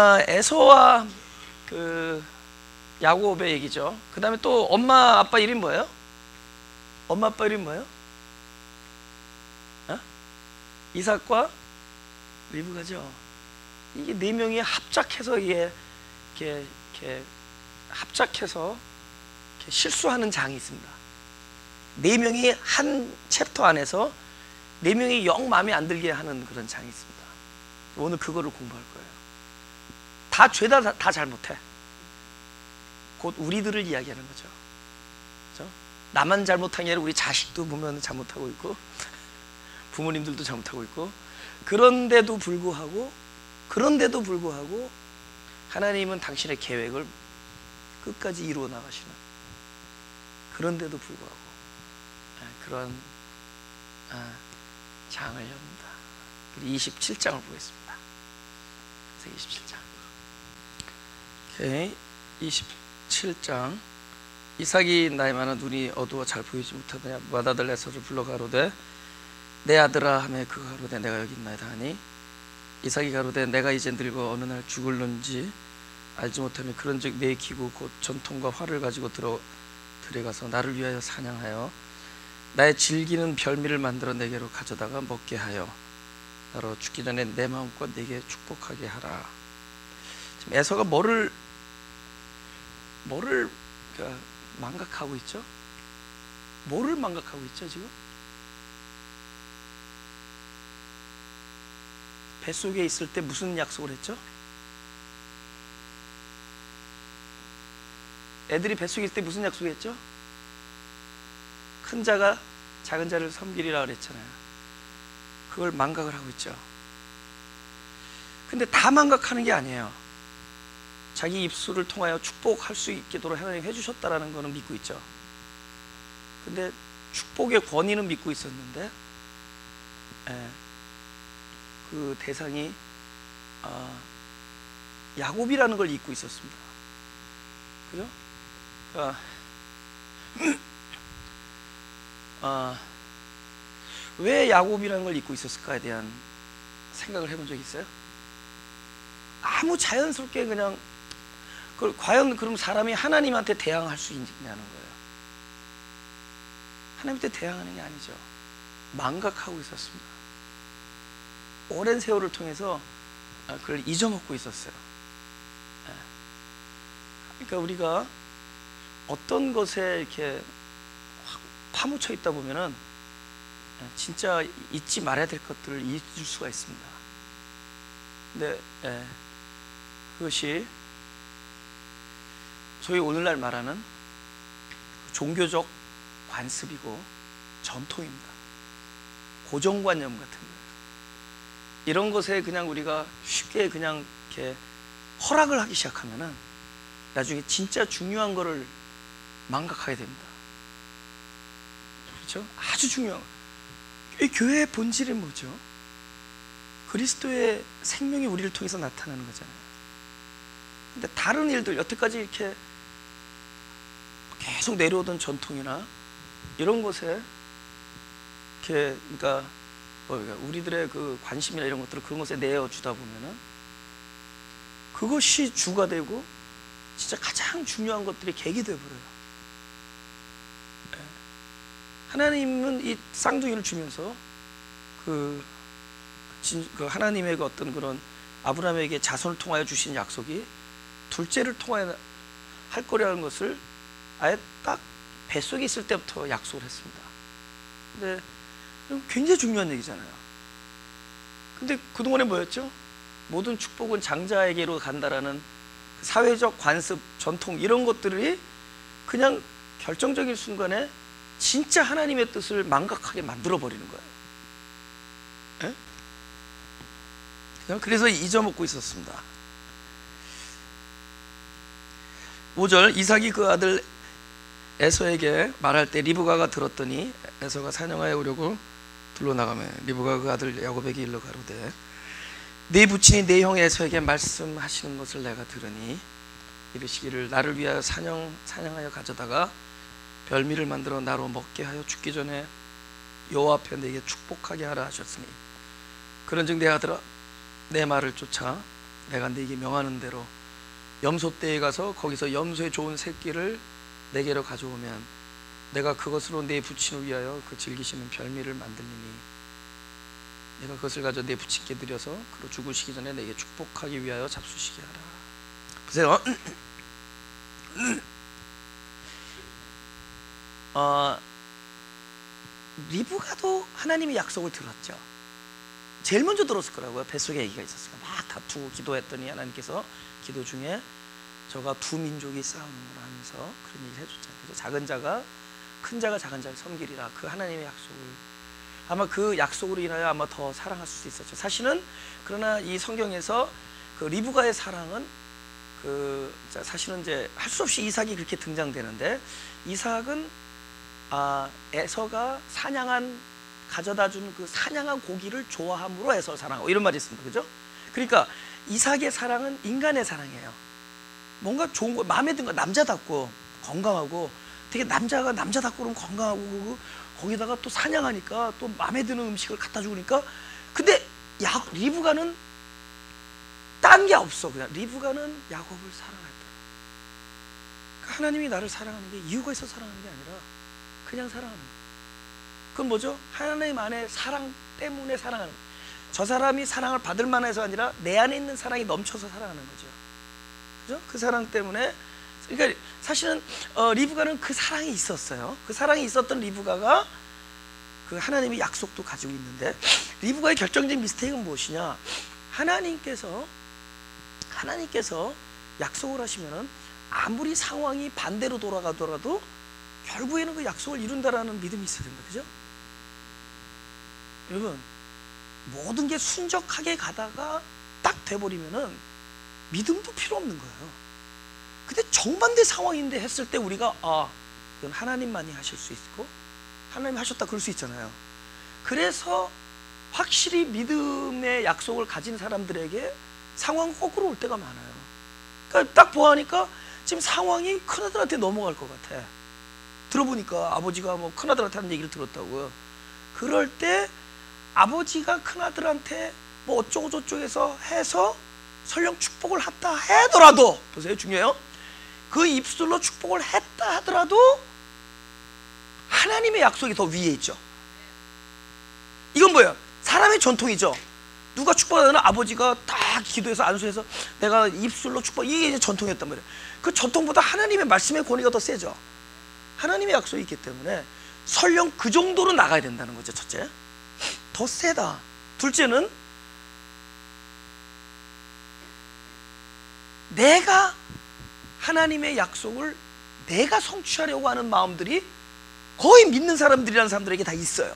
에서와 그 야곱의 얘기죠. 그 다음에 또 엄마 아빠 이름이 뭐예요? 엄마 아빠 이름이 뭐예요? 이삭과 리브가죠. 이게 네 명이 합작해서 이게 합작해서 이렇게 실수하는 장이 있습니다. 네 명이 한 챕터 안에서 네 명이 영 마음에 안 들게 하는 그런 장이 있습니다. 오늘 그거를 공부할 거예요. 다 죄다 다 잘못해. 곧 우리들을 이야기하는 거죠. 그렇죠? 나만 잘못한 게 아니라 우리 자식도 보면 잘못하고 있고 부모님들도 잘못하고 있고 그런데도 불구하고 하나님은 당신의 계획을 끝까지 이루어 나가시는, 그런데도 불구하고 그런 장을 엽니다. 27장을 보겠습니다. 27장. 오케이. 27장. 이삭이 나이 많아 눈이 어두워 잘 보이지 못하더니 맏아들 에서를 불러 가로되 내 아들아 하매 그가 가로되 내가 여기 있나이다 하니 이삭이 가로되 내가 이제 늙어 어느 날 죽을런지 알지 못하며 그런즉 내 기구 곧 전통과 활을 가지고 들어가서 나를 위하여 사냥하여 나의 즐기는 별미를 만들어 내게로 가져다가 먹게 하여 나로 죽기 전에 내 마음껏 내게 축복하게 하라. 지금 에서가 뭐를 망각하고 있죠? 뭐를 망각하고 있죠 지금? 뱃속에 있을 때 무슨 약속을 했죠? 애들이 뱃속에 있을 때 무슨 약속을 했죠? 큰 자가 작은 자를 섬기리라 그랬잖아요. 그걸 망각을 하고 있죠. 근데 다 망각하는 게 아니에요. 자기 입술을 통하여 축복할 수 있도록 하나님 해주셨다라는 거는 믿고 있죠. 근데 축복의 권위는 믿고 있었는데 그 대상이 야곱이라는 걸 잊고 있었습니다. 그죠? 왜 야곱이라는 걸 잊고 있었을까에 대한 생각을 해본 적이 있어요? 아무 자연스럽게 그냥 그걸 과연 그럼 사람이 하나님한테 대항할 수 있냐는 거예요. 하나님한테 대항하는 게 아니죠. 망각하고 있었습니다. 오랜 세월을 통해서 그걸 잊어먹고 있었어요. 그러니까 우리가 어떤 것에 이렇게 확 파묻혀 있다 보면은 진짜 잊지 말아야 될 것들을 잊을 수가 있습니다. 근데 그것이 소위 오늘날 말하는 종교적 관습이고 전통입니다. 고정관념 같은 거예요. 이런 것에 그냥 우리가 쉽게 그냥 이렇게 허락을 하기 시작하면은 나중에 진짜 중요한 거를 망각하게 됩니다. 그렇죠? 아주 중요한 이 교회의 본질이 뭐죠? 그리스도의 생명이 우리를 통해서 나타나는 거잖아요. 근데 다른 일들, 여태까지 이렇게 계속 내려오던 전통이나 이런 것에 이렇게 그러니까 우리들의 그 관심이나 이런 것들을 그런 것에 내어주다 보면은 그것이 주가 되고 진짜 가장 중요한 것들이 객이 되어버려요. 하나님은 이 쌍둥이를 주면서 그 하나님의 그 어떤 그런 아브라함에게 자손을 통하여 주신 약속이 둘째를 통하여 할 거라는 것을 아예 딱 뱃속에 있을 때부터 약속을 했습니다. 근데 굉장히 중요한 얘기잖아요. 근데 그동안에 뭐였죠? 모든 축복은 장자에게로 간다라는 사회적 관습, 전통 이런 것들이 그냥 결정적인 순간에 진짜 하나님의 뜻을 망각하게 만들어버리는 거예요. 그래서 잊어먹고 있었습니다. 5절 이삭이 그 아들 에서에게 말할 때 리브가가 들었더니 에서가 사냥하여 오려고 둘러나가며 리브가 그 아들 야곱에게 일러 가로되 네 부친이 네 형 에서에게 말씀하시는 것을 내가 들으니 이르시기를 나를 위하여 사냥하여 가져다가 별미를 만들어 나로 먹게 하여 죽기 전에 여호와 앞에 내게 축복하게 하라 하셨으니 그런즉 내 아들아 내 말을 쫓아 내가 네게 명하는 대로 염소떼에 가서 거기서 염소의 좋은 새끼를 내게로 가져오면 내가 그것으로 내 부친을 위하여 그 즐기시는 별미를 만들리니 내가 그것을 가져 내 부친께 드려서 그로 죽으시기 전에 내게 축복하기 위하여 잡수시게 하라. 보세요. 리브가도 하나님의 약속을 들었죠. 제일 먼저 들었을 거라고요. 뱃속에 아기가 있었으니까 막 다투고 기도했더니 하나님께서 기도 중에 저가 두 민족이 싸우는 걸 하면서 그런 얘기를 해줬잖아요. 그래서 작은 자가 큰 자가 작은 자를 섬기리라. 그 하나님의 약속을, 아마 그 약속으로 인하여 아마 더 사랑할 수 있었죠. 사실은 그러나 이 성경에서 그 리브가의 사랑은 사실은 이제 할 수 없이 이삭이 그렇게 등장되는데, 이삭은 에서가 가져다 준 그 사냥한 고기를 좋아함으로 에서를 사랑하고 이런 말이 있습니다. 그죠? 그러니까 이삭의 사랑은 인간의 사랑이에요. 뭔가 좋은 거, 마음에 든 거, 남자답고 건강하고, 되게 남자가 남자답고 그러면 건강하고, 거기다가 또 사냥하니까 또 마음에 드는 음식을 갖다 주니까. 근데 리브가는 딴 게 없어. 그냥 리브가는 야곱을 사랑했더라. 그러니까 하나님이 나를 사랑하는 게 이유가 있어 사랑하는 게 아니라 그냥 사랑하는 거야. 그건 뭐죠? 하나님 안에 사랑 때문에 사랑하는 거야. 저 사람이 사랑을 받을 만해서 아니라 내 안에 있는 사랑이 넘쳐서 사랑하는 거죠. 그죠? 그 사랑 때문에. 그러니까 사실은 리브가는 그 사랑이 있었어요. 그 사랑이 있었던 리브가가 그 하나님의 약속도 가지고 있는데, 리브가의 결정적인 미스테이크는 무엇이냐? 하나님께서 약속을 하시면은 아무리 상황이 반대로 돌아가더라도 결국에는 그 약속을 이룬다라는 믿음이 있어야 된다. 그죠? 여러분, 모든 게 순적하게 가다가 딱 돼버리면은 믿음도 필요 없는 거예요. 근데 정반대 상황인데 했을 때 우리가 이건 하나님만이 하실 수 있고 하나님이 하셨다 그럴 수 있잖아요. 그래서 확실히 믿음의 약속을 가진 사람들에게 상황 거꾸로 올 때가 많아요. 그러니까 딱 보아하니까 지금 상황이 큰아들한테 넘어갈 것 같아. 들어보니까 아버지가 뭐 큰아들한테 하는 얘기를 들었다고요. 그럴 때 아버지가 큰아들한테 뭐 어쩌고 저쩌고 해서 설령 축복을 했다 하더라도, 보세요, 중요해요. 그 입술로 축복을 했다 하더라도 하나님의 약속이 더 위에 있죠. 이건 뭐예요? 사람의 전통이죠. 누가 축복하면 아버지가 딱 기도해서 안수해서 내가 입술로 축복, 이게 이제 전통이었단 말이에요. 그 전통보다 하나님의 말씀의 권위가 더 세죠. 하나님의 약속이 있기 때문에 설령 그 정도로 나가야 된다는 거죠. 첫째, 더 세다. 둘째는 내가 하나님의 약속을 내가 성취하려고 하는 마음들이 거의 믿는 사람들이라는 사람들에게 다 있어요.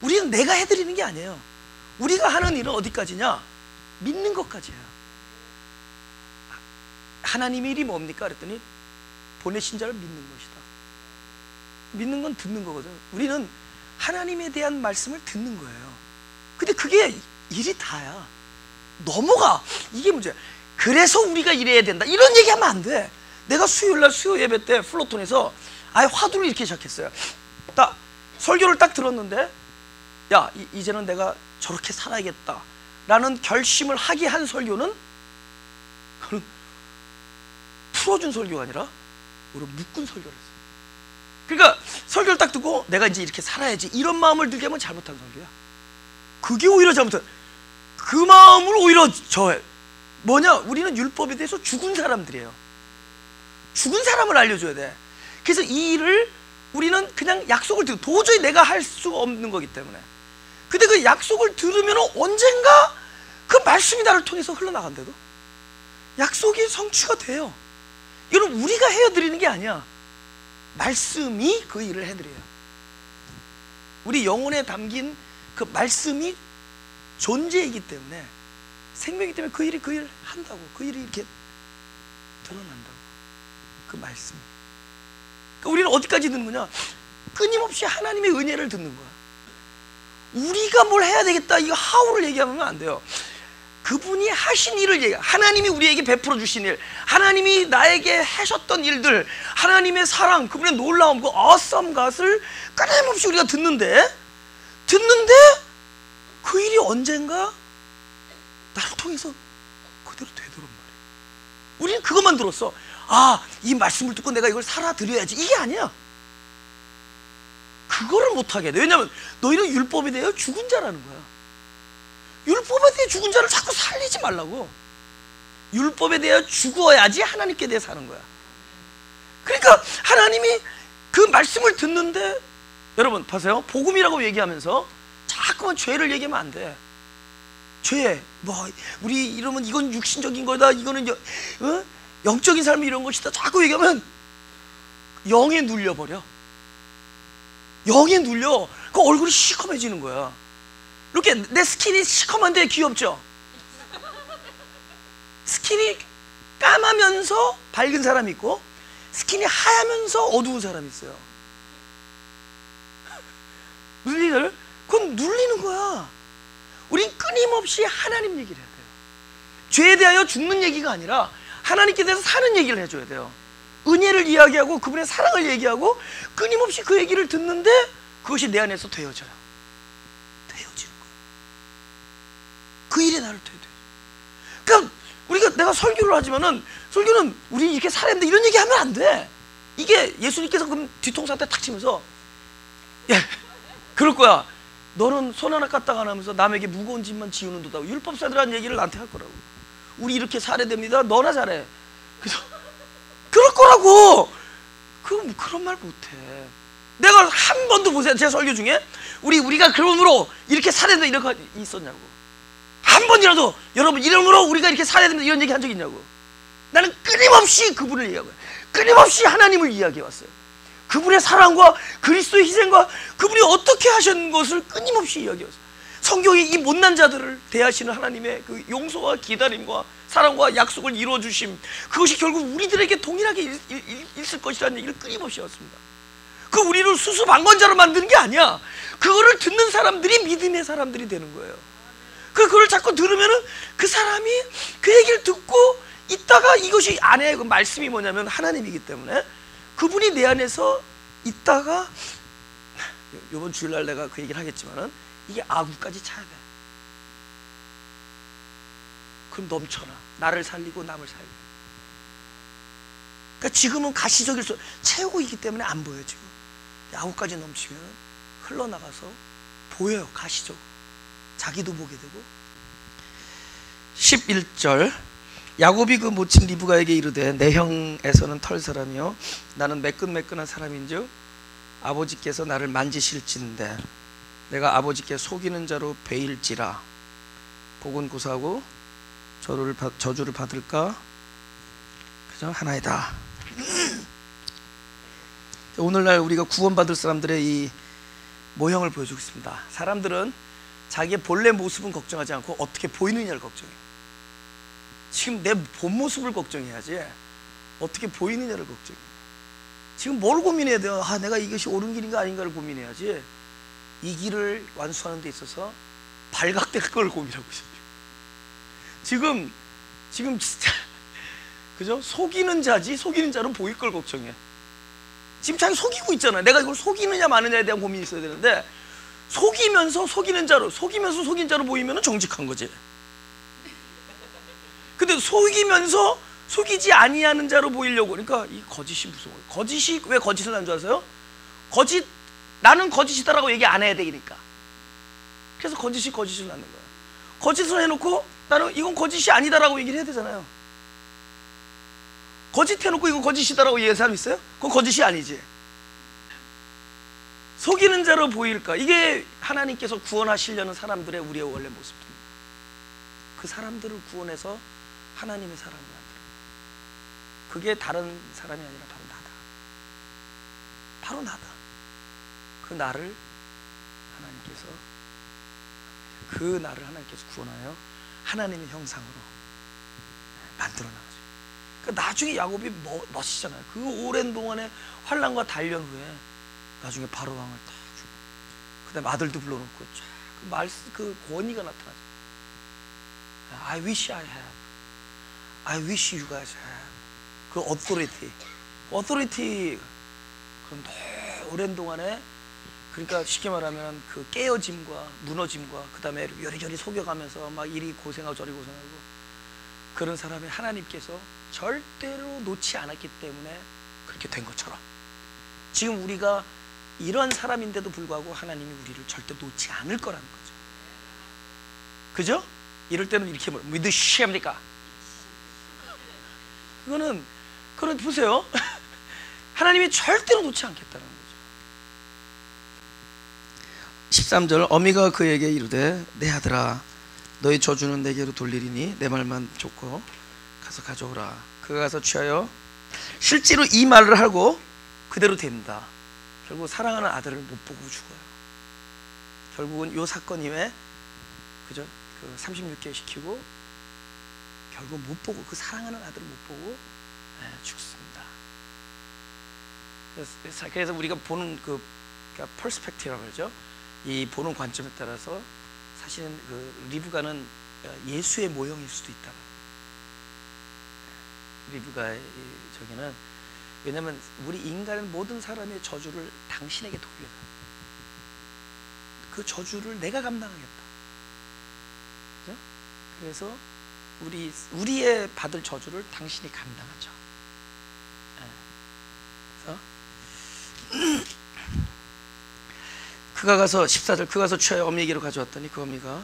우리는 내가 해드리는 게 아니에요. 우리가 하는 일은 어디까지냐? 믿는 것까지야. 하나님의 일이 뭡니까? 그랬더니 보내신 자를 믿는 것이다. 믿는 건 듣는 거거든. 우리는 하나님에 대한 말씀을 듣는 거예요. 근데 그게 일이 다야. 넘어가. 이게 문제야. 그래서 우리가 이래야 된다, 이런 얘기하면 안 돼. 내가 수요일날 수요 예배 때 플로톤에서 아예 화두를 이렇게 시작했어요. 딱 설교를 딱 들었는데, 야, 이제는 내가 저렇게 살아야겠다 라는 결심을 하게 한 설교는, 그건 풀어준 설교가 아니라 오히려 묶은 설교를 했어요. 그러니까 설교를 딱 듣고 내가 이제 이렇게 살아야지 이런 마음을 들게 하면 잘못한 설교야. 그게 오히려 잘못한, 그 마음을 오히려 뭐냐? 우리는 율법에 대해서 죽은 사람들이에요. 죽은 사람을 알려줘야 돼. 그래서 이 일을 우리는 그냥 약속을 듣고 도저히 내가 할 수가 없는 거기 때문에. 근데 그 약속을 들으면 언젠가 그 말씀이 나를 통해서 흘러나간대도 약속이 성취가 돼요. 이건 우리가 해드리는 게 아니야. 말씀이 그 일을 해드려요. 우리 영혼에 담긴 그 말씀이 존재이기 때문에, 생명이기 때문에 그 일을 한다고. 그 일이 이렇게 드러난다고. 그 말씀이. 그러니까 우리는 어디까지 듣는 거냐? 끊임없이 하나님의 은혜를 듣는 거야. 우리가 뭘 해야 되겠다, 이거 하우를 얘기하면 안 돼요. 그분이 하신 일을 얘기해. 하나님이 우리에게 베풀어 주신 일, 하나님이 나에게 하셨던 일들, 하나님의 사랑, 그분의 놀라움, 그 awesome 것을 끊임없이 우리가 듣는데 그 일이 언젠가 나를 통해서 말대로 되더란 말이에요. 우리는 그것만 들었어. 아, 이 말씀을 듣고 내가 이걸 살아드려야지. 이게 아니야. 그거를 못하게 돼. 왜냐하면 너희는 율법에 대하여 죽은 자라는 거야. 율법에 대해 죽은 자를 자꾸 살리지 말라고. 율법에 대하여 죽어야지 하나님께 대해 사는 거야. 그러니까 하나님이 그 말씀을 듣는데, 여러분 보세요. 복음이라고 얘기하면서 자꾸만 죄를 얘기하면 안 돼. 죄, 뭐 우리 이러면 이건 육신적인 거다, 이거는 영적인 삶이 이런 것이다, 자꾸 얘기하면 영에 눌려버려. 영에 눌려. 그 얼굴이 시커매지는 거야. 이렇게 내 스킨이 시커먼데 귀엽죠? 스킨이 까마면서 밝은 사람이 있고, 스킨이 하얗면서 어두운 사람이 있어요. 무슨 얘기를? 그건 눌리는 거야. 우린 끊임없이 하나님 얘기를 해야 돼요. 죄에 대하여 죽는 얘기가 아니라 하나님께 대해서 사는 얘기를 해줘야 돼요. 은혜를 이야기하고 그분의 사랑을 얘기하고 끊임없이 그 얘기를 듣는데 그것이 내 안에서 되어져요. 되어지는 거예요. 그 일에 나를 되어져. 그러니까 내가 설교를 하지만은, 설교는 우리 이렇게 살아야 된다 이런 얘기 하면 안 돼. 이게 예수님께서 그럼 뒤통수한테 탁 치면서, 야, 그럴 거야. 너는 손 하나 까딱 안 하면서 남에게 무거운 짐만 지우는 도다. 율법사들한 얘기를 나한테 할 거라고. 우리 이렇게 살아야 됩니다. 너나 잘해. 그래서 그럴 거라고. 그런 말 못해. 내가 한 번도 보세요. 제 설교 중에 우리가 그러므로 이렇게 살아야 된다 이런 거 있었냐고. 한 번이라도 여러분 이러므로 우리가 이렇게 살아야 된다 이런 얘기 한 적 있냐고. 나는 끊임없이 그분을 얘기하고, 끊임없이 하나님을 이야기해 왔어요. 그분의 사랑과 그리스도의 희생과 그분이 어떻게 하신 것을 끊임없이 이야기해 왔어요. 성경이 이 못난 자들을 대하시는 하나님의 그 용서와 기다림과 사랑과 약속을 이루어주심, 그것이 결국 우리들에게 동일하게 있을 것이라는 얘기를 끊임없이 했습니다. 그 우리를 수수방관자로 만드는 게 아니야. 그거를 듣는 사람들이 믿음의 사람들이 되는 거예요. 그걸 자꾸 들으면은 그 사람이 그 얘기를 듣고 있다가, 이것이 안에 그 말씀이 뭐냐면 하나님이기 때문에 그분이 내 안에서 있다가, 이번 주일날 내가 그 얘기를 하겠지만은 이게 아구까지 차야 돼. 그럼 넘쳐나. 나를 살리고 남을 살리고. 그러니까 지금은 가시적일 수, 채우고 있기 때문에 안 보여. 지금 아구까지 넘치면 흘러나가서 보여요. 가시적. 자기도 보게 되고. 11절, 야곱이 그 모친 리브가에게 이르되 내 형에서는 털 사람이요 나는 매끈매끈한 사람인즉 아버지께서 나를 만지실진데 내가 아버지께 속이는 자로 베일지라. 복은 고사하고 저주를 받을까? 그저 하나이다. 오늘날 우리가 구원받을 사람들의 이 모형을 보여주고 있습니다. 사람들은 자기의 본래 모습은 걱정하지 않고 어떻게 보이느냐를 걱정해요. 지금 내 본 모습을 걱정해야지 어떻게 보이느냐를 걱정해요. 지금 뭘 고민해야 돼요? 내가 이것이 옳은 길인가 아닌가를 고민해야지, 이 길을 완수하는 데 있어서 발각될 걸 고민하고 있어요. 지금 진짜 그죠? 속이는 자지, 속이는 자는 보일 걸 걱정해. 지금 자기 속이고 있잖아요. 내가 이걸 속이느냐 마느냐에 대한 고민이 있어야 되는데, 속이면서 속이는 자로, 속이면서 속인 자로 보이면 정직한 거지. 근데 속이면서 속이지 아니하는 자로 보이려고, 그러니까 이 거짓이 무서워요. 거짓이 왜 거짓을 하는 줄 아세요? 나는 거짓이다라고 얘기 안 해야 되니까. 그래서 거짓을 낳는 거예요. 거짓을 해놓고 나는 이건 거짓이 아니다라고 얘기를 해야 되잖아요. 거짓 해놓고 이건 거짓이다라고 얘기하는 사람 있어요? 그건 거짓이 아니지. 속이는 자로 보일까? 이게 하나님께서 구원하시려는 사람들의 우리의 원래 모습입니다. 그 사람들을 구원해서 하나님의 사람을 만들어요. 그게 다른 사람이 아니라 바로 나다. 바로 나다. 그 나를 하나님께서 구원하여 하나님의 형상으로 만들어 나가죠. 그러니까 나중에 야곱이 멋있잖아요. 그 오랜 동안의 환난과 단련 후에 나중에 바로 왕을 딱 주고, 그다음에 아들도 불러놓고 쫙 그 권위가 나타나죠. I wish I had. I wish you guys had. 그 authority. 그럼 오랜 동안에, 그러니까 쉽게 말하면 그 깨어짐과 무너짐과 그다음에 요리조리 속여가면서 막 이리 고생하고 저리 고생하고 그런 사람을 하나님께서 절대로 놓지 않았기 때문에 그렇게 된 것처럼 지금 우리가 이런 사람인데도 불구하고 하나님이 우리를 절대 놓지 않을 거라는 거죠. 그죠? 이럴 때는 이렇게 믿으십니까? 그거는 보세요. 하나님이 절대로 놓지 않겠다는 거죠. 13절 어미가 그에게 이르되 내 아들아 너희 저주는 내게로 돌리리니 내 말만 좋고 가서 가져오라. 그가 가서 취하여 실제로 이 말을 하고 그대로 됩니다. 결국 사랑하는 아들을 못 보고 죽어요. 결국은 이 사건 이후에 그죠? 그 36개 시키고 결국 못 보고 그 사랑하는 아들을 못 보고 죽습니다. 그래서 우리가 보는 그러니까 퍼스펙티브라고 그러죠. 이 보는 관점에 따라서 사실은 그 리브가는 예수의 모형일 수도 있다. 리브가의 저기는 왜냐하면 우리 인간은 모든 사람의 저주를 당신에게 돌려요. 그 저주를 내가 감당하겠다. 그죠? 그래서 우리의 받을 저주를 당신이 감당하죠. 그래서 그가 가서 14절 그가 가서 취하여 어미에게로 가져왔더니 그 어미가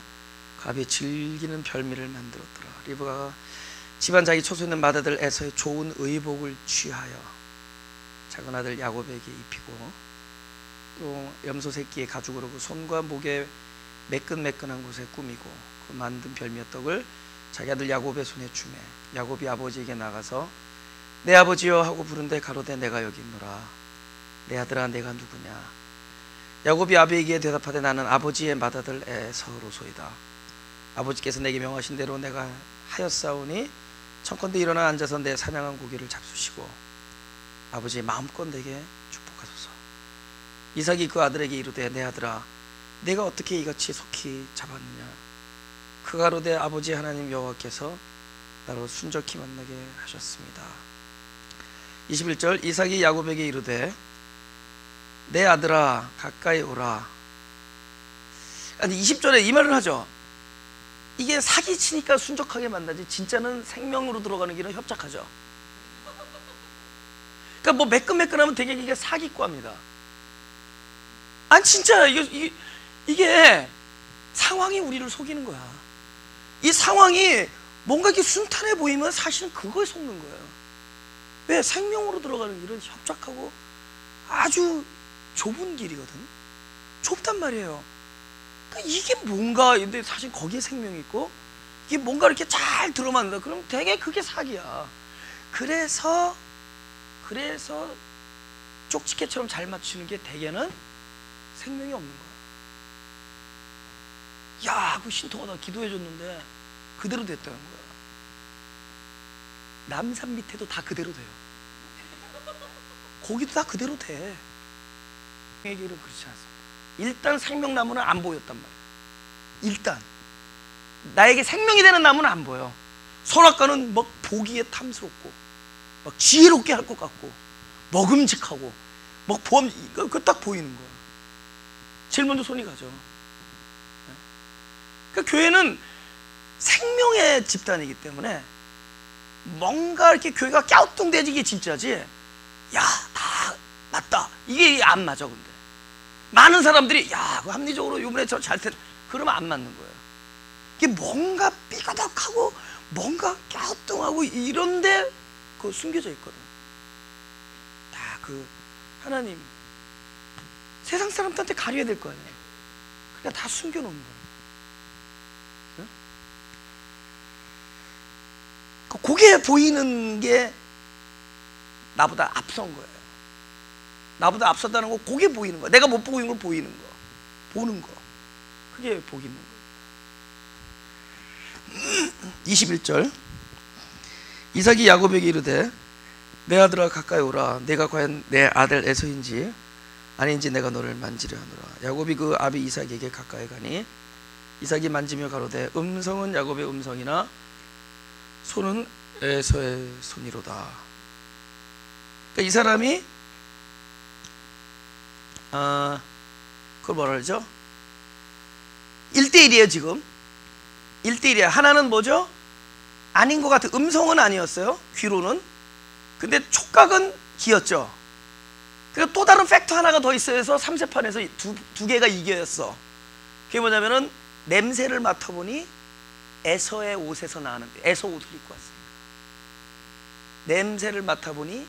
갑에 즐기는 별미를 만들었더라. 리브가가 집안 자기 처소 있는 맏아들 에서의 좋은 의복을 취하여 작은 아들 야곱에게 입히고 또 염소 새끼의 가죽으로 그 손과 목에 매끈매끈한 곳에 꾸미고 그 만든 별미의 떡을 자기 아들 야곱의 손에 주매 야곱이 아버지에게 나가서 내 아버지여 하고 부른데 가로되 내가 여기 있노라. 내 아들아 내가 누구냐. 야곱이 아비에게 대답하되 나는 아버지의 맏아들 에서로소이다. 아버지께서 내게 명하신 대로 내가 하였사오니 청컨대 일어나 앉아서 내 사냥한 고기를 잡수시고 아버지의 마음껏 내게 축복하소서. 이삭이 그 아들에게 이르되 내 아들아 내가 어떻게 이같이 속히 잡았느냐. 그가 가로되 아버지 하나님 여호와께서 나로 순적히 만나게 하셨습니다. 21절 이삭이 야곱에게 이르되 내 아들아 가까이 오라. 아니 20절에 이 말을 하죠. 이게 사기치니까 순적하게 만나지 진짜는 생명으로 들어가는 길은 협착하죠. 그러니까 뭐 매끈매끈하면 되게 이게 사기과입니다. 아니 진짜 이게 상황이 우리를 속이는 거야. 이 상황이 뭔가 이렇게 순탄해 보이면 사실은 그거에 속는 거예요. 왜? 생명으로 들어가는 길은 협착하고 아주 좁은 길이거든. 좁단 말이에요. 그러니까 이게 뭔가 근데 사실 거기에 생명이 있고 이게 뭔가 이렇게 잘 들어맞는다. 그럼 되게 그게 사기야. 그래서 쪽지게처럼 잘 맞추는 게 대개는 생명이 없는 거야. 야, 그 신통하다 기도해줬는데 그대로 됐다는 거야. 남산 밑에도 다 그대로 돼요. 거기도 다 그대로 돼. 에게는 그렇지 않습니다. 일단 생명나무는 안 보였단 말이에요. 일단 나에게 생명이 되는 나무는 안 보여. 선악과는 막 보기에 탐스럽고 막 지혜롭게 할 것 같고 먹음직하고 막 보험 그 딱 보이는 거야. 제일 먼저 손이 가죠. 그러니까 교회는 생명의 집단이기 때문에 뭔가 이렇게 교회가 갸우뚱대지게 진짜지. 야, 다 맞다. 이게 안 맞아. 근데 많은 사람들이 야, 그 합리적으로 이번에 저 잘 때 그러면 안 맞는 거예요. 이게 뭔가 삐까덕하고 뭔가 갸우뚱하고 이런데 그거 숨겨져 있거든. 다 그 하나님 세상 사람들한테 가려야 될 거 아니에요. 그러니까 다 숨겨놓는 거예요. 그게 보이는 게 나보다 앞선 거예요. 나보다 앞섰다는 거 그게 보이는 거야. 내가 못 보고 있는 걸 보이는 거. 보는 거. 그게 복 있는 거예요. 21절 이삭이 야곱에게 이르되 내 아들아 가까이 오라. 내가 과연 내 아들 에서인지 아닌지 내가 너를 만지려 하노라. 야곱이 그 아비 이삭에게 가까이 가니 이삭이 만지며 가로되 음성은 야곱의 음성이나 손은 에서의 손이로다. 그러니까 이 사람이 그걸 뭐라 그러죠? 1대1이에요 지금. 1대1이야. 하나는 뭐죠? 아닌 것 같은, 음성은 아니었어요, 귀로는. 근데 촉각은 기였죠. 그리고 또 다른 팩터 하나가 더 있어요. 해서 3세판에서 두 개가 이겨였어. 그게 뭐냐면은 냄새를 맡아보니 에서의 옷에서 나왔는데, 에서 옷을 입고 왔으니까 냄새를 맡아보니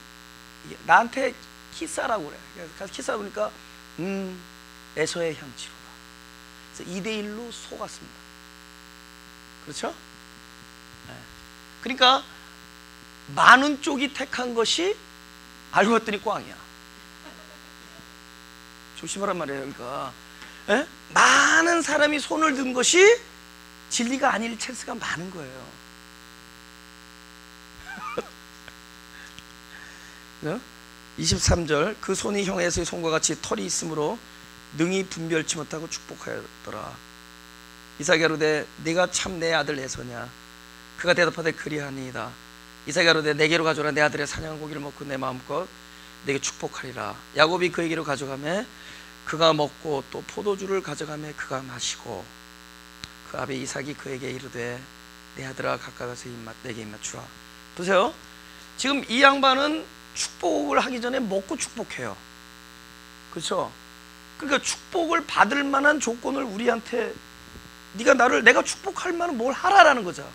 나한테 키스하라고 그래. 그래서 키스하다 보니까 에서의 향취로다. 그래서 2대1로 속았습니다. 그렇죠? 네. 그러니까 많은 쪽이 택한 것이 알고 봤더니 꽝이야. 조심하란 말이에요. 그러니까 네? 많은 사람이 손을 든 것이 진리가 아닐 찬스가 많은 거예요. 23절, 그 손이 형 에서의 손과 같이 털이 있으므로 능히 분별치 못하고 축복하였더라. 이삭이 가로되 네가 참 내 아들 에서냐? 그가 대답하되 그리하니이다. 이삭이 가로되 내게로 가져오라. 내 아들의 사냥한 고기를 먹고 내 마음껏 내게 축복하리라. 야곱이 그에게로 가져가매 그가 먹고 또 포도주를 가져가매 그가 마시고, 그 아비 이삭이 그에게 이르되 내 아들아 가까이 가서 내게 입 맞추라. 보세요. 지금 이 양반은 축복을 하기 전에 먹고 축복해요. 그렇죠? 그러니까 축복을 받을 만한 조건을 우리한테, 네가 나를, 내가 축복할 만한 뭘 하라라는 거죠.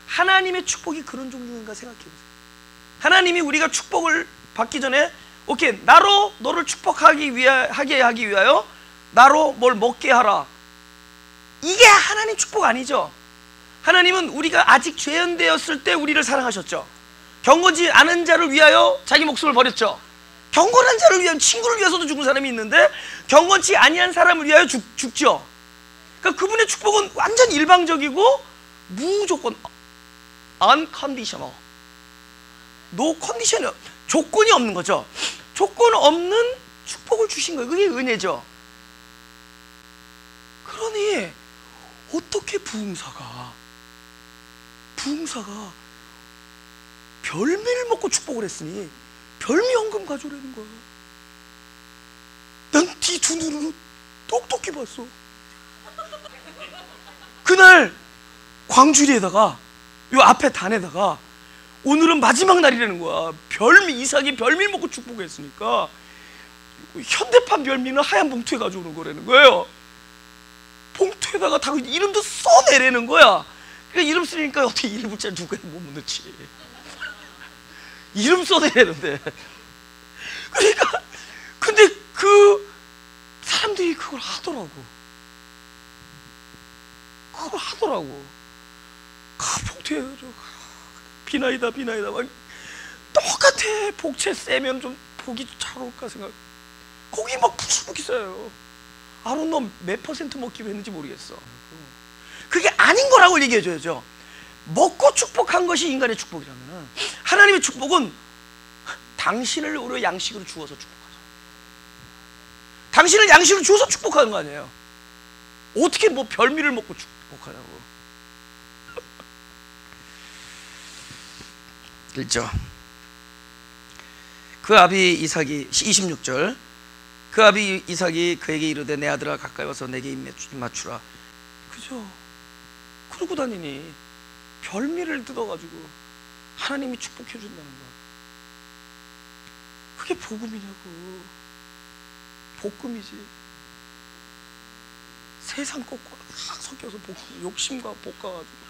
하나님의 축복이 그런 종류인가 생각해 보세요. 하나님이 우리가 축복을 받기 전에 오케이, 나로 너를 축복하기 하게 하기 위하여 나로 뭘 먹게 하라. 이게 하나님 축복 아니죠. 하나님은 우리가 아직 죄연되었을 때 우리를 사랑하셨죠. 경건지 않은 자를 위하여 자기 목숨을 버렸죠. 경건한 자를 위한, 친구를 위해서도 죽은 사람이 있는데 경건치 아니한 사람을 위하여 죽죠. 그러니까 그분의 축복은 완전 일방적이고 무조건 unconditional, no condition, 조건이 없는 거죠. 조건 없는 축복을 주신 거예요. 그게 은혜죠. 그러니 어떻게 부흥사가 별미를 먹고 축복을 했으니 별미 헌금 가져오라는 거야. 난 네 두 눈으로 똑똑히 봤어. 그날 광주리에다가 요 앞에 단에다가 오늘은 마지막 날이라는 거야. 별미, 이삭이 별미를 먹고 축복했으니까 현대판 별미는 하얀 봉투에 가져오는 거라는 거예요. 봉투에다가 다 이름도 써내라는 거야. 그러니까 이름 쓰니까 어떻게 이름 글자 누가 못 넣지. 이름 써내라는데. 그러니까 근데 그 사람들이 그걸 하더라고. 봉투에 비나이다 막 똑같아. 복채 세면 좀 보기 잘 올까 생각. 거기 막 부스부기 써요. 아론 너 몇 퍼센트 먹기로 했는지 모르겠어. 그게 아닌 거라고 얘기해줘야죠. 먹고 축복한 것이 인간의 축복이라면 하나님의 축복은 당신을 우리 양식으로 주어서 축복하죠. 당신을 양식으로 주어서 축복하는 거 아니에요. 어떻게 뭐 별미를 먹고 축복하냐고. 1절, 그 아비 이삭이, 26절, 그 아비 이삭이 그에게 이르되 내 아들아 가까이 와서 내게 입 맞추라. 그죠? 그러고 다니니 별미를 뜯어가지고 하나님이 축복해 준다는 거야. 그게 복음이냐고. 볶음이지. 세상 것과 다 섞여서 욕심과 볶아가지고.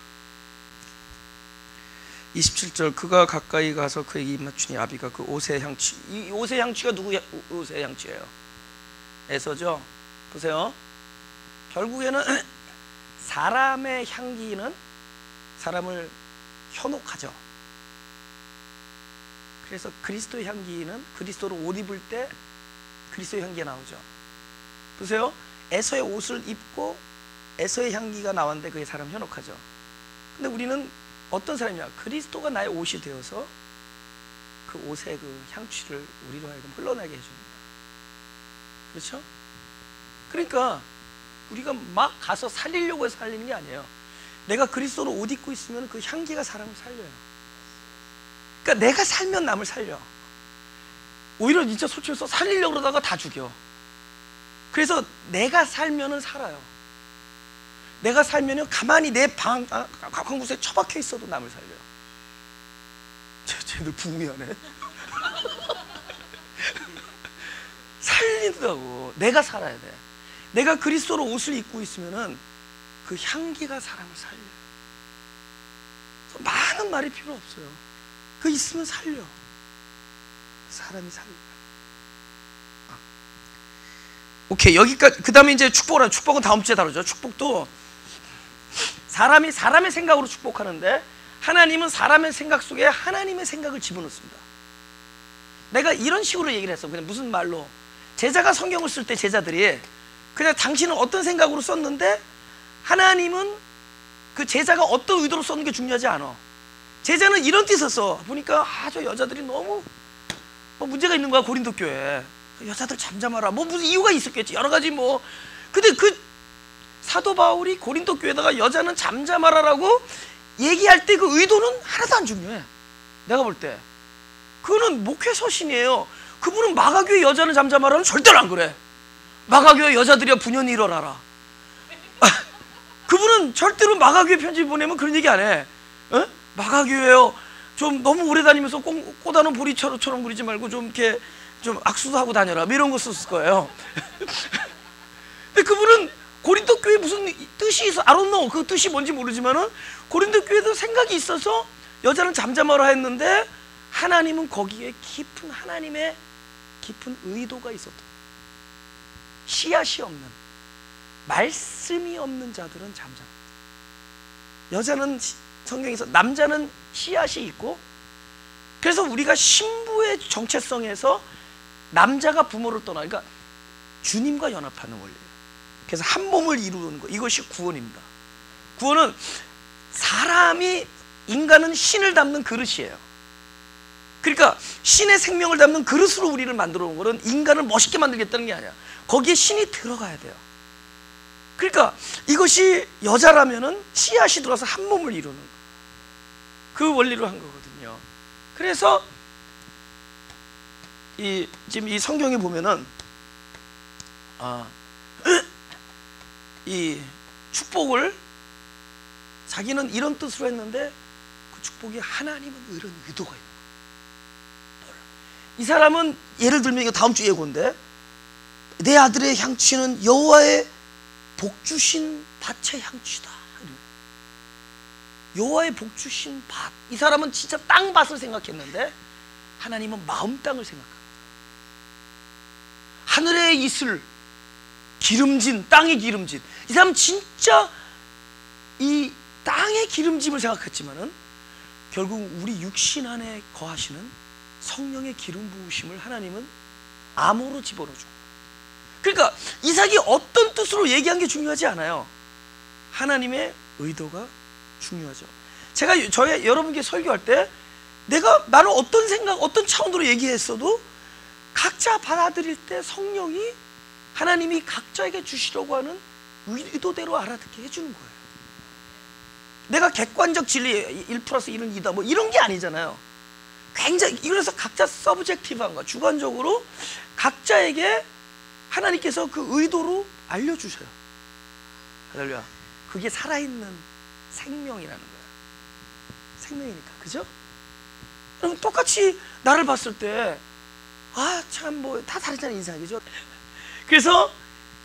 27절, 그가 가까이 가서 그에게 입 맞추니 아비가 그 옷의 향취, 이 옷의 향취가 누구 옷의 향취예요? 에서죠. 보세요. 결국에는 사람의 향기는 사람을 현혹하죠. 그래서 그리스도의 향기는 그리스도로 옷 입을 때 그리스도의 향기가 나오죠. 보세요. 에서의 옷을 입고 에서의 향기가 나왔는데 그게 사람 현혹하죠. 근데 우리는 어떤 사람이냐? 그리스도가 나의 옷이 되어서 그 옷의 그 향취를 우리로 하여금 흘러나게 해줍니다. 그렇죠? 그러니까 우리가 막 가서 살리려고 해서 살리는 게 아니에요. 내가 그리스도로 옷 입고 있으면 그 향기가 사람을 살려요. 그러니까 내가 살면 남을 살려. 오히려 진짜 솔직히 해서 살리려고 그러다가 다 죽여. 그래서 내가 살면은 살아요. 내가 살면은 가만히 내 방 한 곳에 처박혀 있어도 남을 살려. 쟤들 부흥하네. 살린다고. 내가 살아야 돼. 내가 그리스도로 옷을 입고 있으면은 그 향기가 사람을 살려. 많은 말이 필요 없어요. 그 있으면 살려. 사람이 살려. 오케이, 여기까지. 그 다음에 이제 축복을, 축복은 다음 주에 다루죠. 축복도 사람이 사람의 생각으로 축복하는데, 하나님은 사람의 생각 속에 하나님의 생각을 집어넣습니다. 내가 이런 식으로 얘기를 했어. 그냥 무슨 말로, 제자가 성경을 쓸 때 제자들이 그냥 당신은 어떤 생각으로 썼는데, 하나님은 그 제자가 어떤 의도로 썼는 게 중요하지 않아. 제자는 이런 뜻을 써. 보니까 저 여자들이 너무 문제가 있는 거야. 고린도 교회 여자들 잠잠하라. 무슨 이유가 있었겠지. 여러 가지 근데 그 사도 바울이 고린도 교회에다가 여자는 잠잠하라라고 얘기할 때 그 의도는 하나도 안 중요해. 내가 볼 때 그거는 목회 서신이에요. 그분은 마가교회 여자는 잠잠하라는 절대로 안 그래. 마가교회 여자들이야 분연히 일어나라. 그분은 절대로 마가교회 편지 보내면 그런 얘기 안 해. 마가교회요, 좀 너무 오래 다니면서 꼬다는 보리처럼 그리지 말고 좀 이렇게 좀 악수도 하고 다녀라, 이런 거 썼을 거예요. 근데 그분은 고린도 교회 무슨 뜻이 있어, I don't know. 그 뜻이 뭔지 모르지만은 고린도 교회도 생각이 있어서 여자는 잠잠하라 했는데, 하나님은 거기에 깊은 하나님의 깊은 의도가 있었다. 씨앗이 없는, 말씀이 없는 자들은 잠잠. 여자는 성경에서, 남자는 씨앗이 있고, 그래서 우리가 신부의 정체성에서 남자가 부모를 떠나, 그러니까 주님과 연합하는 원리예요. 그래서 한 몸을 이루는 거, 이것이 구원입니다. 구원은 사람이, 인간은 신을 담는 그릇이에요. 그러니까 신의 생명을 담는 그릇으로 우리를 만들어 온 거는 인간을 멋있게 만들겠다는 게 아니야. 거기에 신이 들어가야 돼요. 그러니까 이것이 여자라면은 씨앗이 들어서 한 몸을 이루는 거, 그 원리로 한 거거든요. 그래서 지금 이 성경에 보면은 이 축복을 자기는 이런 뜻으로 했는데, 그 축복이 하나님은 이런 의도가 있는 거예요. 이 사람은 예를 들면, 이거 다음 주 예고인데, 내 아들의 향취는 여호와의 복주신 밭의 향취다. 여호와의 복주신 밭. 이 사람은 진짜 땅밭을 생각했는데, 하나님은 마음 땅을 생각합니다. 하늘에 있을 기름진, 땅의 기름진. 이 사람은 진짜 이 땅의 기름짐을 생각했지만은, 결국 우리 육신 안에 거하시는 성령의 기름 부으심을 하나님은 암호로 집어넣어준 거예요. 그러니까 이삭이 어떤 뜻으로 얘기한 게 중요하지 않아요. 하나님의 의도가 중요하죠. 제가 여러분께 설교할 때, 나는 어떤 생각, 어떤 차원으로 얘기했어도 각자 받아들일 때 성령이, 하나님이 각자에게 주시려고 하는 의도대로 알아듣게 해주는 거예요. 내가 객관적 진리 1+1은 2다 이런 게 아니잖아요. 굉장히, 그래서 각자 서브젝티브한 거, 주관적으로 각자에게 하나님께서 그 의도로 알려주셔요. 할렐루야. 그게 살아있는 생명이라는 거예요. 생명이니까. 그죠? 그럼 똑같이 나를 봤을 때, 참 다 다르잖아요, 인상이. 그죠? 그래서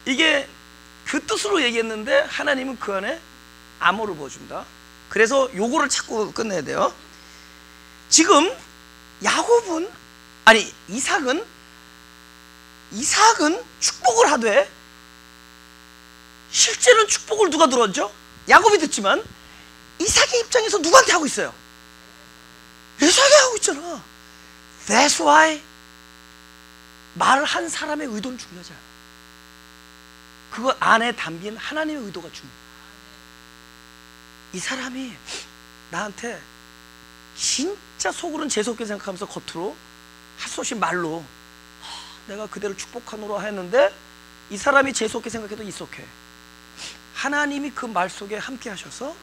이게 그 뜻으로 얘기했는데, 하나님은 그 안에 암호를 부어준다. 그래서 요거를 찾고 끝내야 돼요. 지금 이삭은 축복을 하되, 실제는 축복을 누가 들었죠? 야곱이 듣지만, 이삭의 입장에서 누구한테 하고 있어요? 에서에게 하고 있잖아. That's why 말을 한 사람의 의도는 중요하지 않아. 그거 안에 담긴 하나님의 의도가 중요해. 이 사람이 나한테 진짜 속으로는 재수없게 생각하면서 겉으로 할 수 없이 말로 내가 그대를 축복하노라 했는데, 이 사람이 재수없게 생각해도 이속해. 하나님이 그 말 속에 함께 하셔서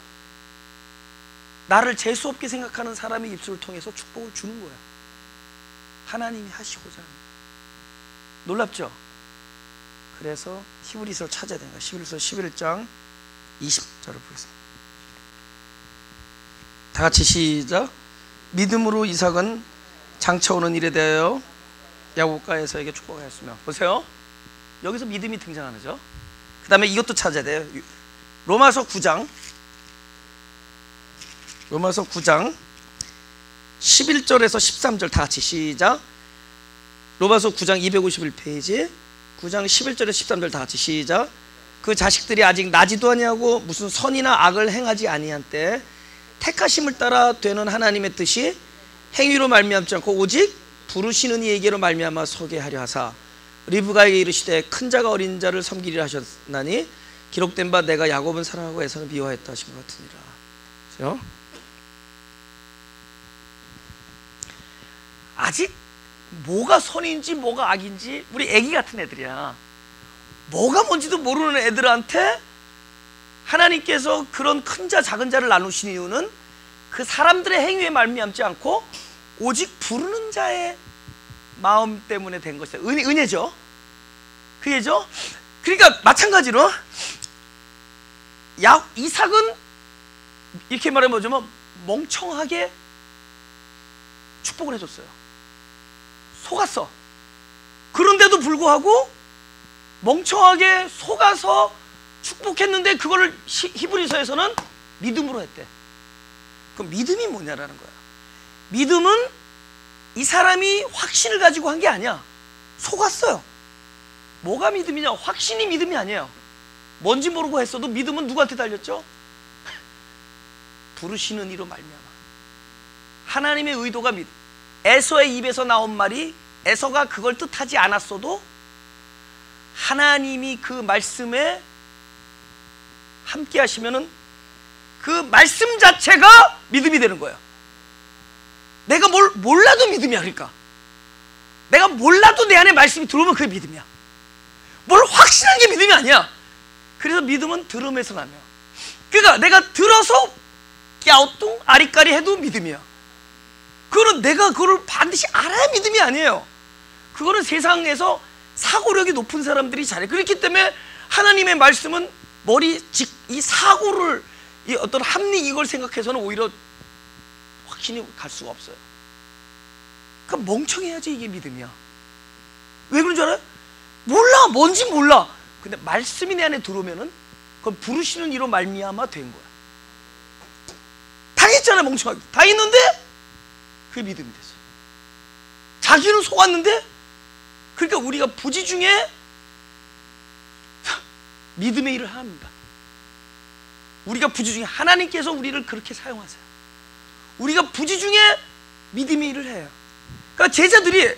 나를 재수없게 생각하는 사람의 입술을 통해서 축복을 주는 거야. 하나님이 하시고자 합니다. 놀랍죠? 그래서 히브리서를 찾아야 되는 거야. 히브리서 11장 20절을 보겠습니다. 다 같이 시작. 믿음으로 이삭은 장차 오는 일에 대하여 야곱과 에서에게 축복하였으며. 보세요, 여기서 믿음이 등장하죠. 그 다음에 이것도 찾아야 돼요. 로마서 9장 11절에서 13절 다 같이 시작. 로마서 9장 251페이지 9장 11절에서 13절 다 같이 시작. 그 자식들이 아직 나지도 아니하고 무슨 선이나 악을 행하지 아니한 때 택하심을 따라 되는 하나님의 뜻이 행위로 말미암지 않고 오직 부르시는 이에게로 말미암아 서게 하려 하사 리브가에게 이르시되 큰 자가 어린 자를 섬기리라 하셨나니 기록된 바 내가 야곱은 사랑하고 에서는 미워했다 하신 것 같으니라. 그렇죠? 아직 뭐가 선인지 뭐가 악인지 우리 애기 같은 애들이야. 뭐가 뭔지도 모르는 애들한테 하나님께서 그런 큰 자 작은 자를 나누신 이유는 그 사람들의 행위에 말미암지 않고 오직 부르는 자의 마음 때문에 된 것이다. 은혜죠. 그게죠. 그러니까 마찬가지로 이삭은 이렇게 말해보자면 멍청하게 축복을 해줬어요. 속았어. 그런데도 불구하고 멍청하게 속아서 축복했는데 그거를 히브리서에서는 믿음으로 했대. 그럼 믿음이 뭐냐라는 거야. 믿음은 이 사람이 확신을 가지고 한 게 아니야. 속았어요. 뭐가 믿음이냐? 확신이 믿음이 아니에요. 뭔지 모르고 했어도 믿음은 누구한테 달렸죠? 부르시는 이로 말미암아. 하나님의 의도가 믿음. 에서의 입에서 나온 말이 에서가 그걸 뜻하지 않았어도 하나님이 그 말씀에 함께 하시면은 그 말씀 자체가 믿음이 되는 거예요. 내가 몰라도 믿음이야. 그러니까 내가 몰라도 내 안에 말씀이 들어오면 그게 믿음이야. 뭘 확신한 게 믿음이 아니야. 그래서 믿음은 들음에서 나며. 그러니까 내가 들어서 갸우뚱 아리까리 해도 믿음이야. 그거는 내가 그걸 반드시 알아야 믿음이 아니에요. 그거는 세상에서 사고력이 높은 사람들이 잘해. 그렇기 때문에 하나님의 말씀은 이 사고를, 이 어떤 합리 이걸 생각해서는 오히려 확신이 갈 수가 없어요. 그러니까 멍청해야지 이게 믿음이야. 왜 그런 줄 알아요? 몰라. 뭔지 몰라. 근데 말씀이 내 안에 들어오면은 그건 부르시는 이로 말미암아 된 거야. 당했잖아요. 멍청하게. 당했는데 그게 믿음이 됐어요. 자기는 속았는데, 그러니까 우리가 부지 중에 믿음의 일을 합니다. 우리가 부지 중에 하나님께서 우리를 그렇게 사용하세요. 우리가 부지 중에 믿음의 일을 해요. 그러니까 제자들이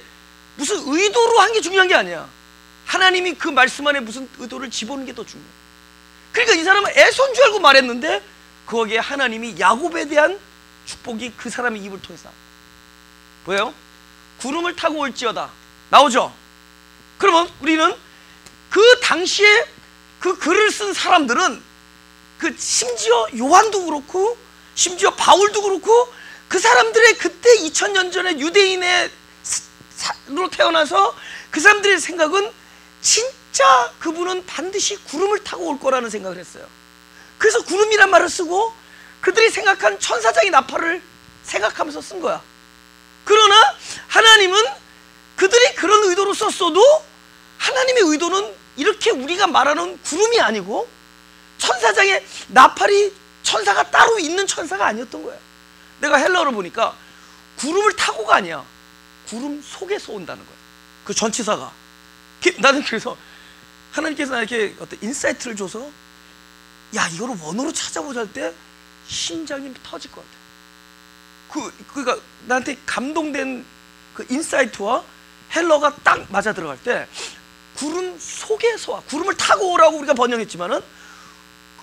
무슨 의도로 한 게 중요한 게 아니야. 하나님이 그 말씀 안에 무슨 의도를 집어넣는 게 더 중요해. 그러니까 이 사람은 에서인 줄 알고 말했는데 거기에 하나님이 야곱에 대한 축복이 그 사람의 입을 통해서 나옵니다. 뭐예요? 구름을 타고 올지어다 나오죠? 그러면 우리는 그 당시에 그 글을 쓴 사람들은 그 심지어 요한도 그렇고 심지어 바울도 그렇고 그 사람들의 그때 2000년 전에 유대인으로 태어나서 그 사람들의 생각은 진짜 그분은 반드시 구름을 타고 올 거라는 생각을 했어요. 그래서 구름이란 말을 쓰고 그들이 생각한 천사장의 나팔을 생각하면서 쓴 거야. 그러나 하나님은 그들이 그런 의도로 썼어도 하나님의 의도는 이렇게 우리가 말하는 구름이 아니고 천사장의 나팔이 천사가 따로 있는 천사가 아니었던 거야. 내가 헬라어로 보니까 구름을 타고가 아니야. 구름 속에서 온다는 거야. 그 전치사가. 나는 그래서 하나님께서 나에게 어떤 인사이트를 줘서 야 이거를 원어로 찾아보자 할 때 심장이 터질 것 같아. 그러니까 나한테 감동된 그 인사이트와 헬러가 딱 맞아 들어갈 때 구름 속에서 와. 구름을 타고 오라고 우리가 번역했지만은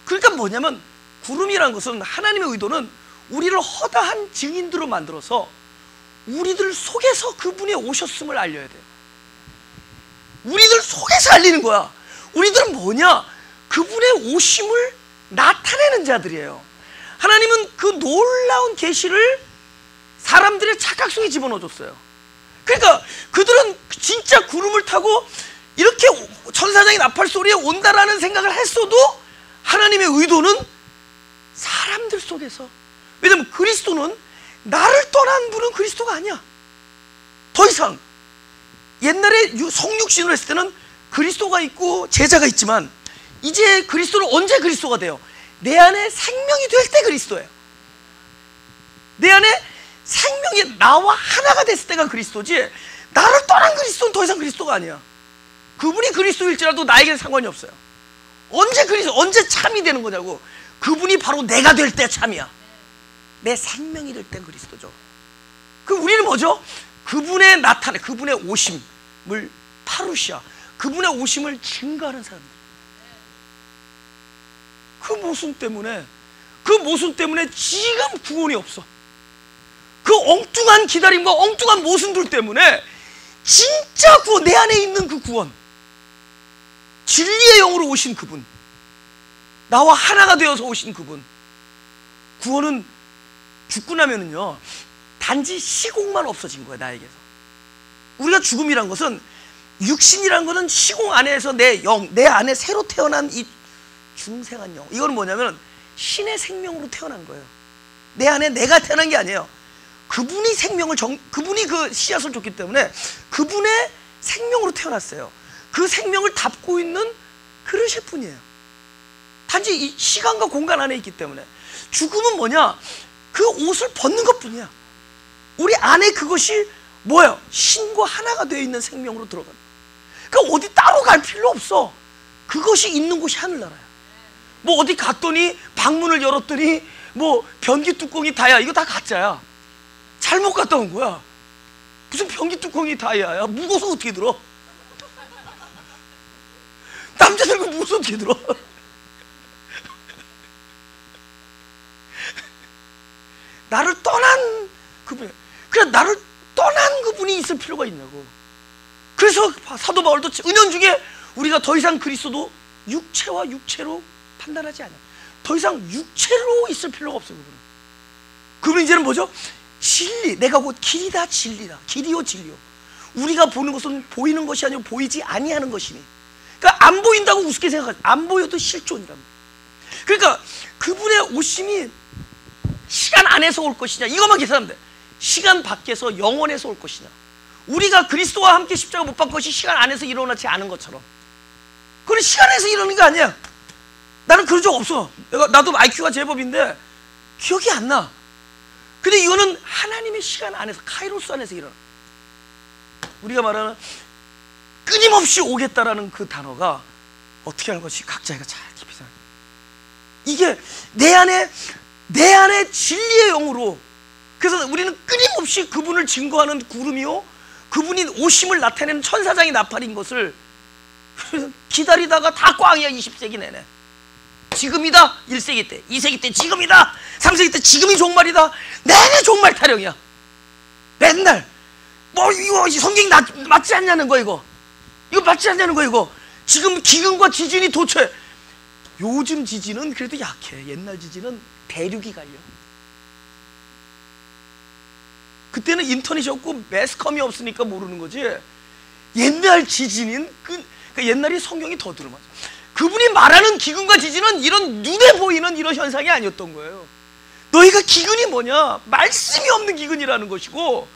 그러니까 뭐냐면 구름이라는 것은 하나님의 의도는 우리를 허다한 증인들로 만들어서 우리들 속에서 그분이 오셨음을 알려야 돼요. 우리들 속에서 알리는 거야. 우리들은 뭐냐? 그분의 오심을 나타내는 자들이에요. 하나님은 그 놀라운 계시를 사람들의 착각 속에 집어넣어줬어요. 그러니까 그들은 진짜 구름을 타고 이렇게 천사장의 나팔 소리에 온다라는 생각을 했어도 하나님의 의도는 사람들 속에서, 왜냐면 그리스도는 나를 떠난 분은 그리스도가 아니야. 더 이상 옛날에 성육신으로 했을 때는 그리스도가 있고 제자가 있지만 이제 그리스도는 언제 그리스도가 돼요? 내 안에 생명이 될 때 그리스도예요. 내 안에 생명이 나와 하나가 됐을 때가 그리스도지, 나를 떠난 그리스도는 더 이상 그리스도가 아니야. 그분이 그리스도일지라도 나에게는 상관이 없어요. 언제 참이 되는 거냐고. 그분이 바로 내가 될 때 참이야. 내 생명이 될 때 그리스도죠. 그럼 우리는 뭐죠? 그분의 나타내, 그분의 오심을, 파루시아, 그분의 오심을 증거하는 사람들. 그 모순 때문에 지금 구원이 없어. 그 엉뚱한 기다림과 엉뚱한 모순들 때문에 진짜 구원, 내 안에 있는 그 구원, 진리의 영으로 오신 그분, 나와 하나가 되어서 오신 그분, 구원은 죽고 나면은요 단지 시공만 없어진 거야, 나에게서. 우리가 죽음이란 것은, 육신이란 것은 시공 안에서 내 영, 내 안에 새로 태어난 이 중생한 영, 이건 뭐냐면 신의 생명으로 태어난 거예요. 내 안에 내가 태어난 게 아니에요. 그분이 그분이 그 씨앗을 줬기 때문에 그분의 생명으로 태어났어요. 그 생명을 담고 있는 그릇일 뿐이에요. 단지 이 시간과 공간 안에 있기 때문에. 죽음은 뭐냐? 그 옷을 벗는 것 뿐이야. 우리 안에 그것이 뭐예요? 신과 하나가 되어 있는 생명으로 들어가는 거예요. 그러니까 어디 따로 갈 필요 없어. 그것이 있는 곳이 하늘나라야. 뭐 어디 갔더니 방문을 열었더니 뭐 변기 뚜껑이 다야, 이거 다 가짜야. 잘못 갔다 온 거야. 무슨 변기 뚜껑이 다야야. 무거워서 어떻게 들어? 남자들 그 무거워서 어떻게 들어? 나를 떠난 그분, 그래, 나를 떠난 그분이 있을 필요가 있냐고. 그래서 사도 바울도 은연중에 우리가 더 이상 그리스도 육체와 육체로 판단하지 않아요. 더 이상 육체로 있을 필요가 없어요. 그분은 이제는 뭐죠? 진리, 내가 곧 길이다, 진리다. 길이요 진리요. 우리가 보는 것은 보이는 것이 아니고 보이지 아니하는 것이니. 그러니까 안 보인다고 우습게 생각하지. 안 보여도 실존이랍니다. 그러니까 그분의 오심이 시간 안에서 올 것이냐, 이것만 계산하면 돼. 시간 밖에서 영원에서 올 것이냐. 우리가 그리스도와 함께 십자가 못 박은 것이 시간 안에서 일어나지 않은 것처럼, 그건 시간에서 일어나는 게 아니야. 나는 그런 적 없어. 나도 IQ가 제법인데 기억이 안 나. 근데 이거는 하나님의 시간 안에서, 카이로스 안에서 일어나. 우리가 말하는 끊임없이 오겠다라는 그 단어가 어떻게 하는 것이 각자가 잘 깊이 생각해. 이게 내 안에 진리의 영으로. 그래서 우리는 끊임없이 그분을 증거하는 구름이요, 그분이 오심을 나타내는 천사장이 나팔인 것을 기다리다가 다 꽝이야. 20세기 내내. 지금이다. 1세기 때, 2세기 때 지금이다. 3세기 때 지금이 종말이다. 내내 종말 타령이야. 맨날 뭐 이거 성경이 맞지 않냐는 거, 이거 맞지 않냐는 거, 이거 지금 기근과 지진이 도처에. 요즘 지진은 그래도 약해. 옛날 지진은 대륙이 갈려. 그때는 인터넷이 없고 매스컴이 없으니까 모르는 거지. 옛날 지진인 그 옛날이 성경이 더 들어맞아. 그분이 말하는 기근과 지진은 이런 눈에 보이는 이런 현상이 아니었던 거예요. 너희가 기근이 뭐냐? 말씀이 없는 기근이라는 것이고,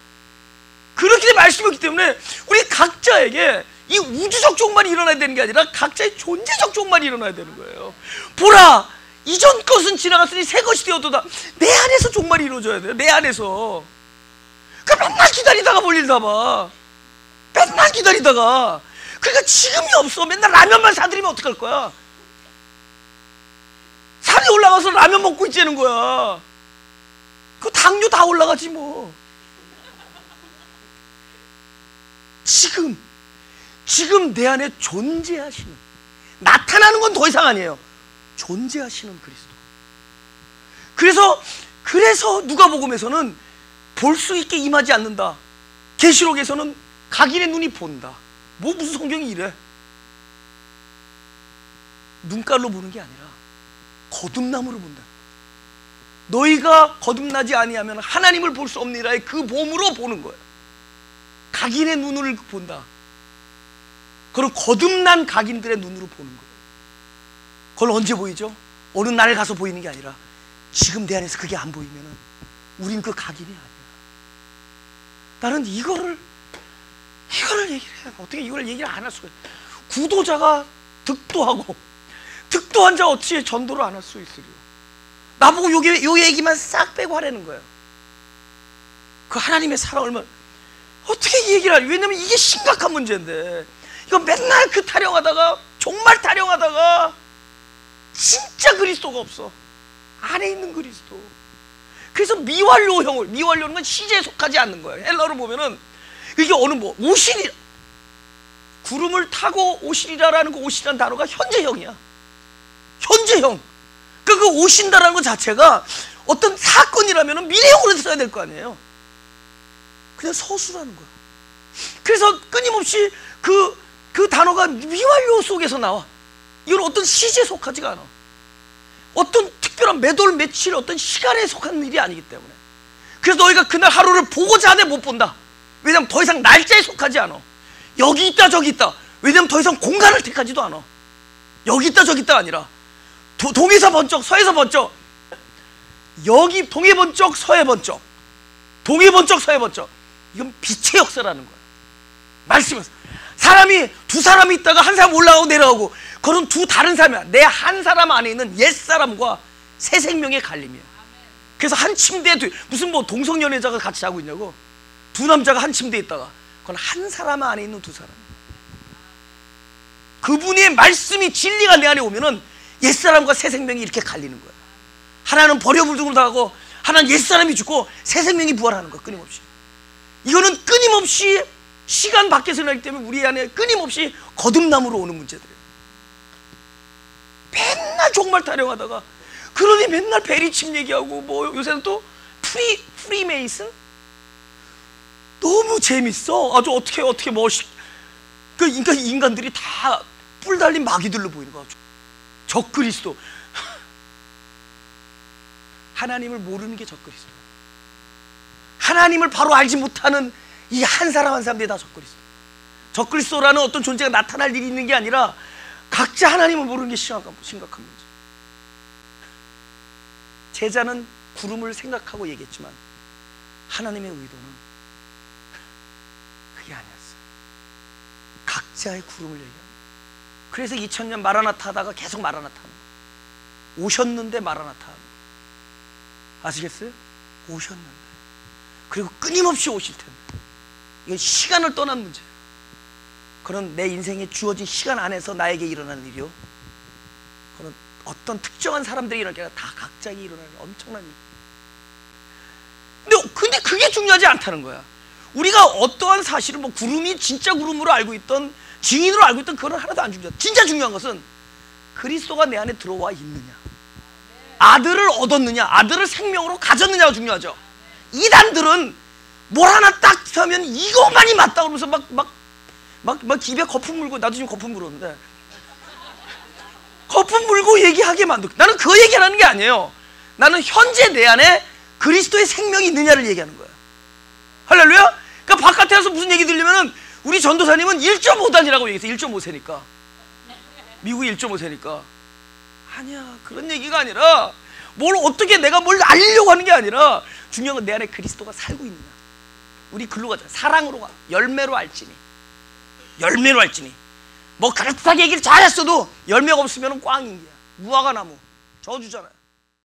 그렇게 말씀이 없기 때문에 우리 각자에게 이 우주적 종말이 일어나야 되는 게 아니라 각자의 존재적 종말이 일어나야 되는 거예요. 보라, 이전 것은 지나갔으니 새 것이 되었도다. 내 안에서 종말이 이루어져야 돼요. 내 안에서. 그 맨날 기다리다가 볼 일 다 봐. 맨날 기다리다가. 그러니까 지금이 없어. 맨날 라면만 사드리면 어떡할 거야? 산에 올라가서 라면 먹고 있자는 거야. 그 당뇨 다 올라가지 뭐. 지금 내 안에 존재하시는, 나타나는 건 더 이상 아니에요. 존재하시는 그리스도. 그래서 누가복음에서는 볼 수 있게 임하지 않는다. 계시록에서는 각인의 눈이 본다. 무슨 성경이 이래? 눈깔로 보는 게 아니라 거듭남으로 본다. 너희가 거듭나지 아니하면 하나님을 볼 수 없느니라의 그 몸으로 보는 거예요. 각인의 눈을 본다. 그럼 거듭난 각인들의 눈으로 보는 거예요. 그걸 언제 보이죠? 어느 날 가서 보이는 게 아니라 지금 내 안에서 그게 안 보이면은 우린 그 각인이 아니야. 나는 이거를 얘기를 해. 어떻게 이걸 얘기를 안 할 수가 있어. 구도자가 득도하고 득도한 자 어찌 전도를 안 할 수 있으리요. 나보고 요 얘기만 싹 빼고 하라는 거예요. 그 하나님의 사랑을 얼마나 어떻게 이 얘기를 하지? 왜냐면 이게 심각한 문제인데 이거 맨날 그 타령하다가 정말 타령하다가 진짜 그리스도가 없어. 안에 있는 그리스도. 그래서 미완료형을, 미완료는 건 시제에 속하지 않는 거예요. 헬라어로 보면은 이게 어느 뭐 오시리, 구름을 타고 오시리라라는 그 오시리라는 단어가 현재형이야. 현재형. 그러니까 그 오신다라는 것 자체가 어떤 사건이라면 미래형으로 써야 될 거 아니에요. 그냥 서술하는 거야. 그래서 끊임없이 그 단어가 미완료 속에서 나와. 이건 어떤 시제에 속하지가 않아. 어떤 특별한 몇 월 며칠 어떤 시간에 속한 일이 아니기 때문에. 그래서 너희가 그날 하루를 보고자 하되 못 본다. 왜냐면 더 이상 날짜에 속하지 않아. 여기 있다 저기 있다. 왜냐면 더 이상 공간을 택하지도 않아. 여기 있다 저기 있다 아니라 동에서 번쩍 서에서 번쩍. 여기 동해 번쩍 서해 번쩍, 동해 번쩍 서해 번쩍. 이건 빛의 역사라는 거야. 말씀에서 사람이 두 사람이 있다가 한 사람 올라가고 내려가고, 그건 두 다른 사람이야. 내 한 사람 안에 있는 옛 사람과 새 생명의 갈림이야. 그래서 한 침대에 무슨 뭐 동성연애자가 같이 자고 있냐고. 두 남자가 한 침대에 있다가 그건 한 사람 안에 있는 두 사람. 그분의 말씀이 진리가 내 안에 오면은 옛 사람과 새 생명이 이렇게 갈리는 거야. 하나는 버려불등으로 당하고 하나는 옛 사람이 죽고 새 생명이 부활하는 거야. 끊임없이. 이거는 끊임없이 시간 밖에서 나기 때문에 우리 안에 끊임없이 거듭남으로 오는 문제들이에요. 맨날 종말 타령하다가, 그러니 맨날 베리칩 얘기하고, 뭐 요새는 또 프리메이슨? 너무 재밌어. 아주 어떻게 멋있. 그러니까 인간들이 다 뿔 달린 마귀들로 보이는 거야. 적그리스도. 하나님을 모르는 게 적그리스도. 하나님을 바로 알지 못하는 이 한 사람 한 사람들이 다 적그리스도. 적그리스도라는 어떤 존재가 나타날 일이 있는 게 아니라 각자 하나님을 모르는 게 심각한 문제. 제자는 구름을 생각하고 얘기했지만 하나님의 의도는 그게 아니었어요. 각자의 구름을 얘기합니다. 그래서 2000년 마라나타 하다가 계속 마라나타 하는 거예요. 오셨는데 마라나타 하는 거예요. 아시겠어요? 오셨는데. 그리고 끊임없이 오실 텐데. 이건 시간을 떠난 문제예요. 그런 내 인생에 주어진 시간 안에서 나에게 일어나는 일이요, 그런 어떤 특정한 사람들이 일어나는 게 아니라 다 각자에게 일어나는 엄청난 일. 근데 그게 중요하지 않다는 거야. 우리가 어떠한 사실을 뭐 구름이 진짜 구름으로 알고 있던, 증인으로 알고 있던, 그건 하나도 안 중요하다. 진짜 중요한 것은 그리스도가 내 안에 들어와 있느냐, 아들을 얻었느냐, 아들을 생명으로 가졌느냐가 중요하죠. 이단들은 뭘 하나 딱 하면 이것만이 맞다 그러면서 막 입에 거품 물고, 나도 지금 거품 물었는데 거품 물고 얘기하게 만들고. 나는 그 얘기하는 게 아니에요. 나는 현재 내 안에 그리스도의 생명이 있느냐를 얘기하는 거야. 할렐루야? 그러니까 바깥에 와서 무슨 얘기 들리면은 우리 전도사님은 1.5단이라고 얘기했어요. 1.5세니까. 미국이 1.5세니까. 아니야, 그런 얘기가 아니라 내가 뭘 알리려고 하는 게 아니라 중요한 건 내 안에 그리스도가 살고 있느냐. 우리 글로 가자. 사랑으로 가. 열매로 알지니. 열매로 알지니. 뭐 그렇다게 얘기를 잘했어도 열매가 없으면 꽝인 거야. 무화과 나무 저주잖아요.